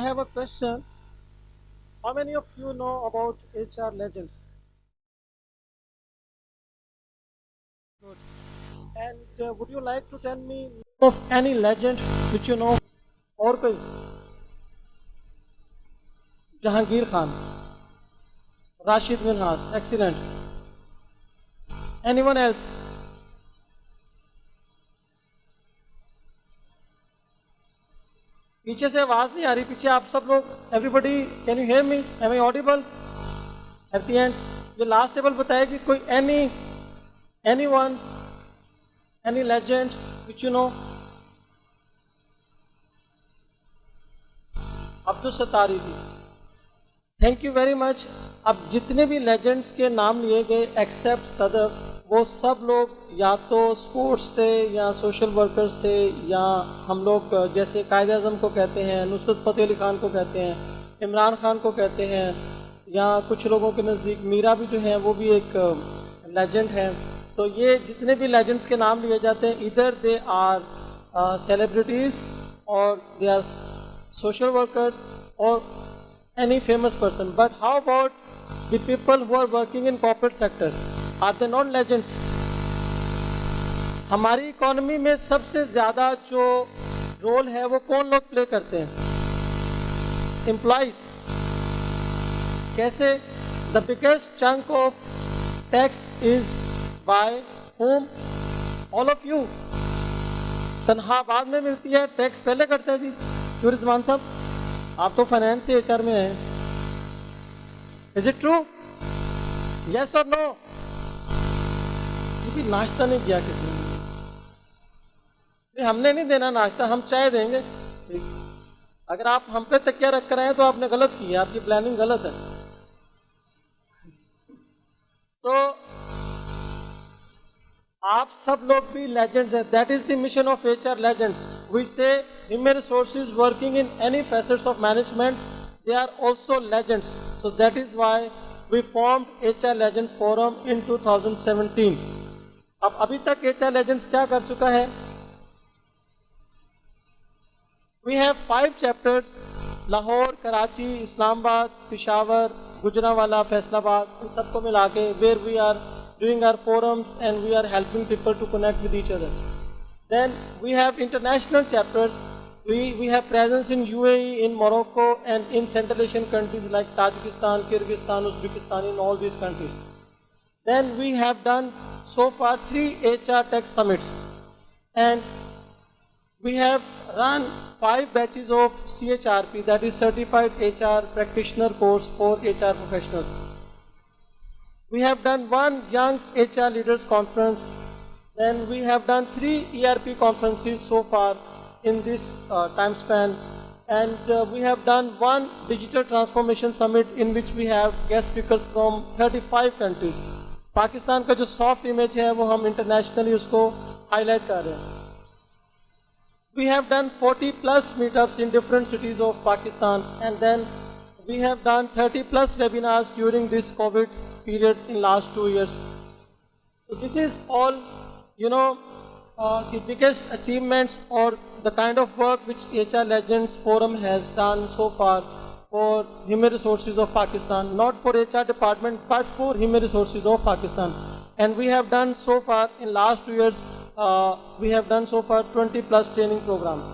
have a question. How many of you know about HR legends? Good. And would you like to tell me of any legend which you know? और कोई? Jahangir Khan, Rashid Minhas, excellent. Anyone else? पीछे से आवाज नहीं आ रही, पीछे आप सब लोग, everybody can you hear me? Am I audible? At the end ये लास्ट टेबल बताएगी कोई any one, any legend which you know? Abdul Sattari ji, thank you very much. अब जितने भी लेजेंड्स के नाम लिए गए एक्सेप्ट सदफ, वो सब लोग या तो स्पोर्ट्स से या सोशल वर्कर्स थे, या हम लोग जैसे कायद आज़म को कहते हैं, नुसरत फ़तेह अली खान को कहते हैं, इमरान खान को कहते हैं, या कुछ लोगों के नज़दीक मीरा भी जो है वो भी एक लेजेंड है। तो ये जितने भी लेजेंड्स के नाम लिए जाते हैं, इधर दे आर सेलिब्रिटीज़ और दे आर सोशल वर्कर्स और any famous person. But how about the people who are working in corporate sector? Are they not legends? हमारी इकोनॉमी में सबसे ज़्यादा जो रोल है वो कौन लोग प्ले करते हैं? एम्प्लॉइज। कैसे? The biggest chunk of tax is by home? All of you. तनख्वाह बाद में मिलती है, टैक्स पहले करते हैं जी। क्यों रिजवान साहब, आप तो फाइनेंस से एचआर में हैं। Is it true? यस और नो? क्योंकि नाश्ता नहीं किया किसी ने। हमने नहीं देना नाश्ता, हम चाय देंगे। अगर आप हम पे तकिया रख कर आए तो आपने गलत किया, आपकी प्लानिंग गलत है। तो आप सब लोग भी लेजेंड्स हैं। That is the mission of HR legends. We say human resources working in any facets of management, they are also legends. So that is why we formed HR Legends Forum in 2017. अब अभी तक HR Legends क्या कर चुका है? We have 5 chapters: Lahore, Karachi, Islamabad, Peshawar, Gujranwala, Faisalabad, इन सबको मिला के where we are doing our forums and we are helping people to connect with each other. Then we have international chapters. We have presence in UAE, in Morocco, and in Central Asian countries like Tajikistan, Kyrgyzstan, Uzbekistan, in all these countries. Then we have done so far 3 HR Tech Summits, and we have run 5 batches of CHRP, that is Certified HR Practitioner course for HR professionals. We have done 1 Young HR Leaders Conference. Then we have done 3 ERP conferences so far in this time span, and we have done 1 Digital Transformation Summit in which we have guest speakers from 35 countries. Pakistan का जो soft image है वो हम internationally उसको highlight कर रहे हैं। We have done 40+ meetups in different cities of Pakistan, and then we have done 30+ webinars during this COVID period in last 2 years. So this is all, you know, the biggest achievements or the kind of work which HR Legends Forum has done so far for human resources of Pakistan, not for HR department but for human resources of Pakistan. And we have done so far in last 2 years, we have done so far 20+ training programs.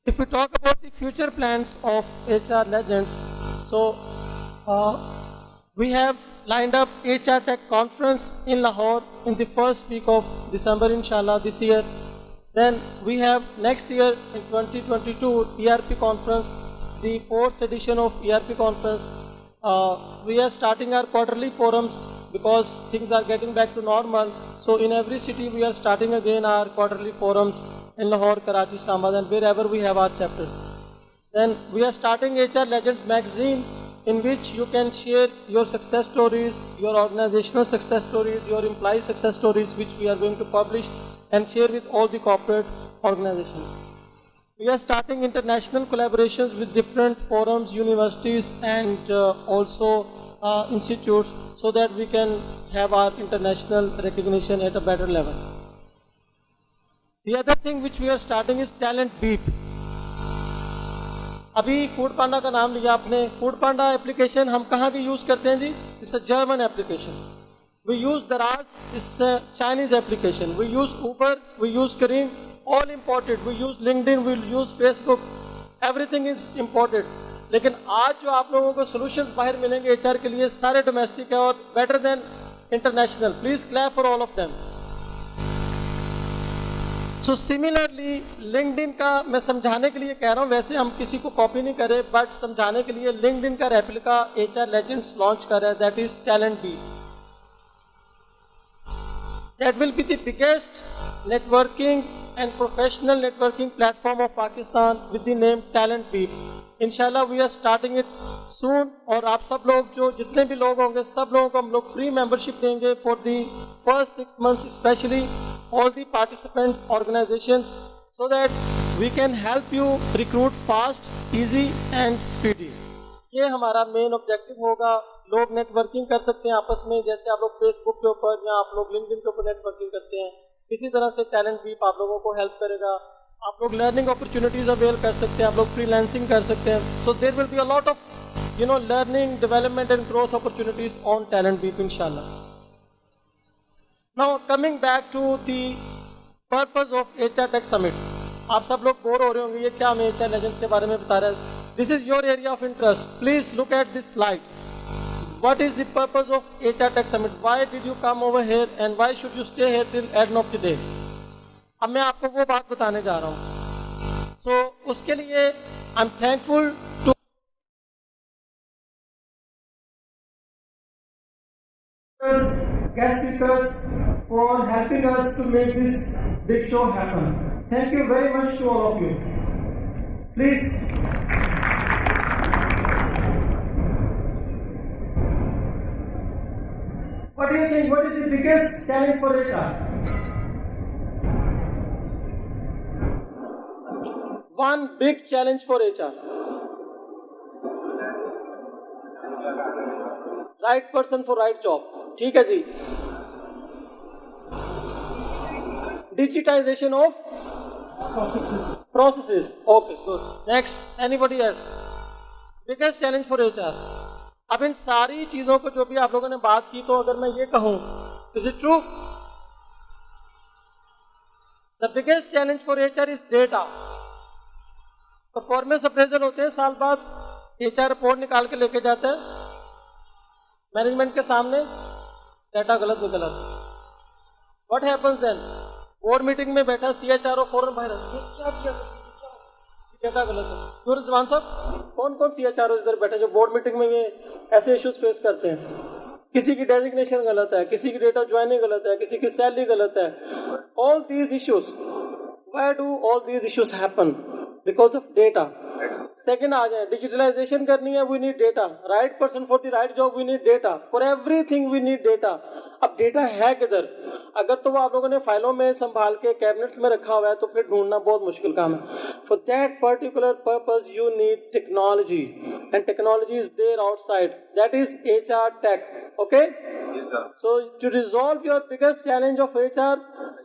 If we talk about the future plans of HR Legends, so we have lined up HR Tech Conference in Lahore in the first week of December, inshallah, this year. Then we have next year in 2022 ERP Conference, the 4th edition of ERP Conference. We are starting our quarterly forums because things are getting back to normal. So in every city we are starting again our quarterly forums in Lahore, Karachi, Islamabad, and wherever we have our chapters. Then we are starting HR Legends magazine, in which you can share your success stories, your organizational success stories, your employee success stories, which we are going to publish and share with all the corporate organizations. We are starting international collaborations with different forums, universities, and also institutes, so that we can have our international recognition at a better level. The other thing which we are starting is Talent Beep. अभी food पांडा का नाम लिया आपने. Food पांडा application हम कहाँ भी use करते हैं जी? It's a German application. We use Daraz, it's a Chinese application. We use Uber, we use Careem, all imported. We use LinkedIn, we use Facebook. Everything is imported. लेकिन आज जो आप लोगों को solutions बाहर मिलेंगे HR के लिए सारे domestic है और better than international. Please clap for all of them. So similarly, LinkedIn का मैं समझाने के लिए कह रहा हूँ, वैसे हम किसी को कॉपी नहीं करें, बट समझाने के लिए LinkedIn का रेप्लिका HR Legends लॉन्च कर रहा है, that is TalentBee. That will be the biggest networking and professional networking platform of Pakistan with the name TalentBee. Inshallah we are starting it soon. और आप सब लोग जो जितने भी लोग होंगे सब लोगों को हम लोग free membership देंगे for the first 6 months, especially all the participant organizations, so that we can help you recruit fast, easy and speedy. ये हमारा मेन ऑब्जेक्टिव होगा. लोग नेटवर्किंग कर सकते हैं आपस में, जैसे आप लोग फेसबुक के ऊपर या आप लोग लिंक्डइन के ऊपर नेटवर्किंग करते हैं, इसी तरह से TalentBee आप लोगों को हेल्प करेगा. आप लोग लर्निंग अपॉर्चुनिटीज अवेल कर सकते हैं, आप लोग फ्रीलांसिंग कर सकते हैं. So there will be a lot of learning, development and growth opportunities on TalentBee इंशाल्लाह. Now coming back to the purpose of HR Tech Summit. आप सब लोग बोर हो रहे होंगे, ये क्या हमें HR Legends के बारे में बता रहा है. This is your area of interest. Please look at this slide. What is the purpose of HR Tech Summit? Why did you come over here and why should you stay here till end of the day? अब मैं आपको वो बात बताने जा रहा हूँ. So उसके लिए I'm thankful to guest speakers for helping us to make this big show happen. Thank you very much to all of you. Please. What do you think? What is the biggest challenge for HR? One big challenge for HR. Right person for right job. ठीक है जी. Digitization of processes. Okay, good. Next, anybody else? Biggest challenge for HR. अब इन सारी चीजों को जो भी आप लोगों ने बात की, तो अगर मैं ये कहूं, is it true? The biggest challenge for HR is data. Performance appraisal होते हैं साल बाद, HR रिपोर्ट निकाल के लेके जाता है मैनेजमेंट के सामने, डेटा गलत निकल आता है. What happens then? Board meeting में बैठा CHRO फौरन बाहर, डेटा गलत है. क्यों रिजवान साहब, कौन कौन CHRO इधर बैठे जो बोर्ड मीटिंग में ये ऐसे इश्यूज फेस करते हैं? किसी की डेजिग्नेशन गलत है, किसी की डेट ऑफ ज्वाइनिंग गलत है, किसी की सैलरी गलत है. All these issues, why do all these issues happen? Because of data. Second आ जाए, डिजिटलाइजेशन करनी है, we need data. Right person for the right job, we need data. For everything we need data. अब data है किधर? अगर तो वो आप लोगों ने फाइलों में संभाल के कैबिनेट्स में रखा हुआ है तो फिर ढूंढना बहुत मुश्किल काम है. For that particular purpose you need technology, and technology is there outside, that is HR Tech. Okay? So to resolve your biggest challenge of HR,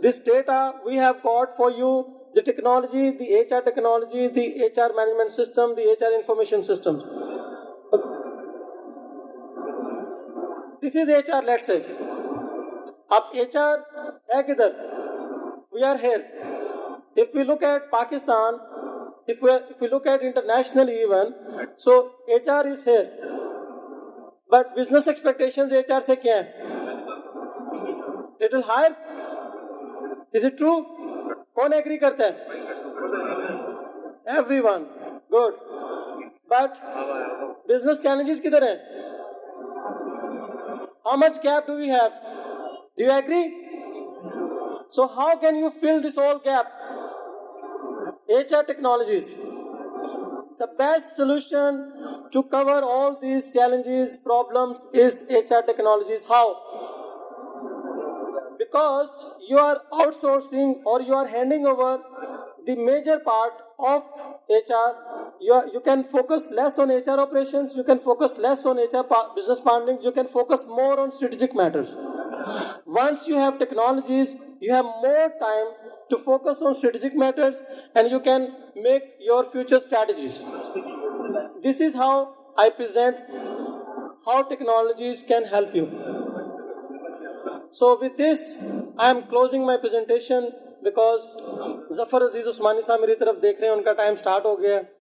this data we have got for you. The technology, the HR technology, the HR management system, the HR information systems. This is HR, let's say. अब HR है किधर? We are here. If we look at Pakistan, if we look at internationally even, so HR is here. But business expectations HR से क्या है? Little higher. Is it true? कौन agree करता है? Everyone. Good. But business challenges किधर हैं? How much gap do we have? Do you agree? So how can you fill this whole gap? HR technologies. The best solution to cover all these challenges, problems is HR technologies. How? Because you are outsourcing or you are handing over the major part of HR. You can focus less on HR operations, you can focus less on HR business partnering, you can focus more on strategic matters. Once you have technologies, you have more time to focus on strategic matters and you can make your future strategies. This is how I present how technologies can help you. So with this, I am closing my presentation because Zafar Aziz Usmani साहब मेरी तरफ देख रहे हैं, उनका time start हो गया है.